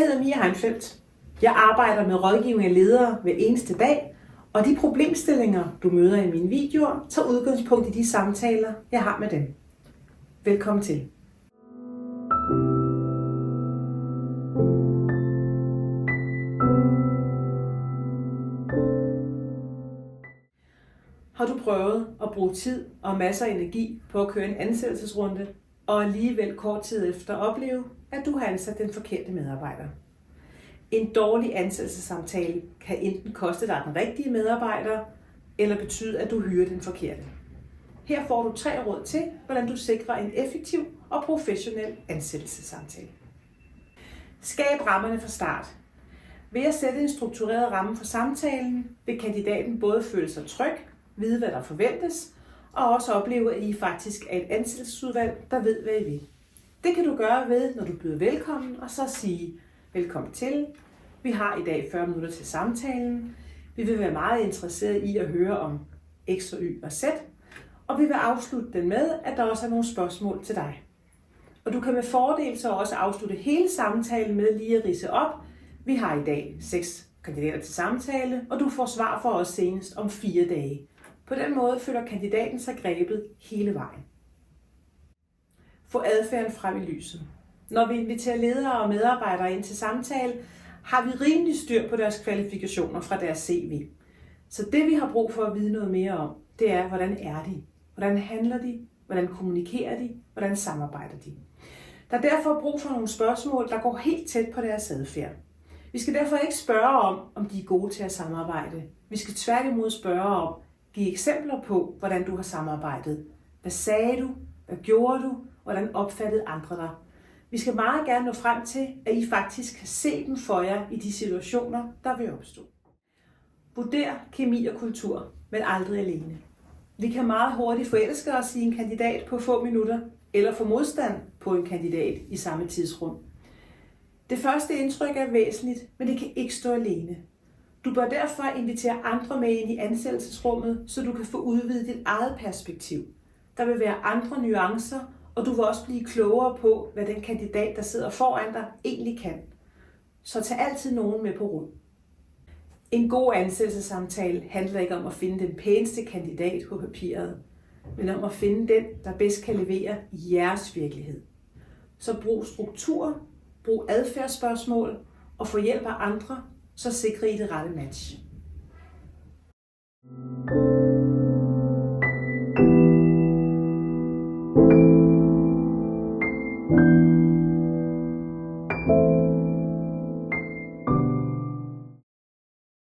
hedder Mia Heinfeldt. Jeg arbejder med rådgivning af ledere hver eneste dag, og de problemstillinger, du møder i mine videoer, tager udgangspunkt i de samtaler, jeg har med dem. Velkommen til. Har du prøvet at bruge tid og masser af energi på at køre en ansættelsesrunde, og alligevel kort tid efter opleve, at du har ansat den forkerte medarbejder? En dårlig ansættelsessamtale kan enten koste dig den rigtige medarbejder, eller betyde, at du hyrer den forkerte. Her får du 3 råd til, hvordan du sikrer en effektiv og professionel ansættelsessamtale. Skab rammerne fra start. Ved at sætte en struktureret ramme for samtalen, vil kandidaten både føle sig tryg, vide hvad der forventes, og også opleve, at I faktisk er et ansættelsesudvalg, der ved hvad I vil. Det kan du gøre ved, når du byder velkommen, og så sige velkommen til. Vi har i dag 40 minutter til samtalen. Vi vil være meget interesserede i at høre om X og Y og Z, og vi vil afslutte den med, at der også er nogle spørgsmål til dig. Og du kan med fordel så også afslutte hele samtalen med lige at ridse op. Vi har i dag 6 kandidater til samtale, og du får svar fra os senest om 4 dage. På den måde føler kandidaten sig grebet hele vejen. Få adfærden frem i lyset. Når vi inviterer ledere og medarbejdere ind til samtale, har vi rimelig styr på deres kvalifikationer fra deres CV. Så det vi har brug for at vide noget mere om, det er, hvordan er de? Hvordan handler de? Hvordan kommunikerer de? Hvordan samarbejder de? Der er derfor brug for nogle spørgsmål, der går helt tæt på deres adfærd. Vi skal derfor ikke spørge om de er gode til at samarbejde. Vi skal tværtimod spørge om, give eksempler på, hvordan du har samarbejdet. Hvad sagde du? Hvad gjorde du? Hvordan opfattede andre dig? Vi skal meget gerne nå frem til, at I faktisk kan se dem for jer i de situationer, der vil opstå. Vurder kemi og kultur, men aldrig alene. Vi kan meget hurtigt forelske os i en kandidat på få minutter, eller få modstand på en kandidat i samme tidsrum. Det første indtryk er væsentligt, men det kan ikke stå alene. Du bør derfor invitere andre med ind i ansættelsesrummet, så du kan få udvidet dit eget perspektiv. Der vil være andre nuancer, og du vil også blive klogere på, hvad den kandidat, der sidder foran dig, egentlig kan. Så tag altid nogen med på råd. En god ansættelsessamtale handler ikke om at finde den pæneste kandidat på papiret, men om at finde den, der bedst kan levere i jeres virkelighed. Så brug struktur, brug adfærdsspørgsmål og få hjælp af andre, så sikrer I det rette match.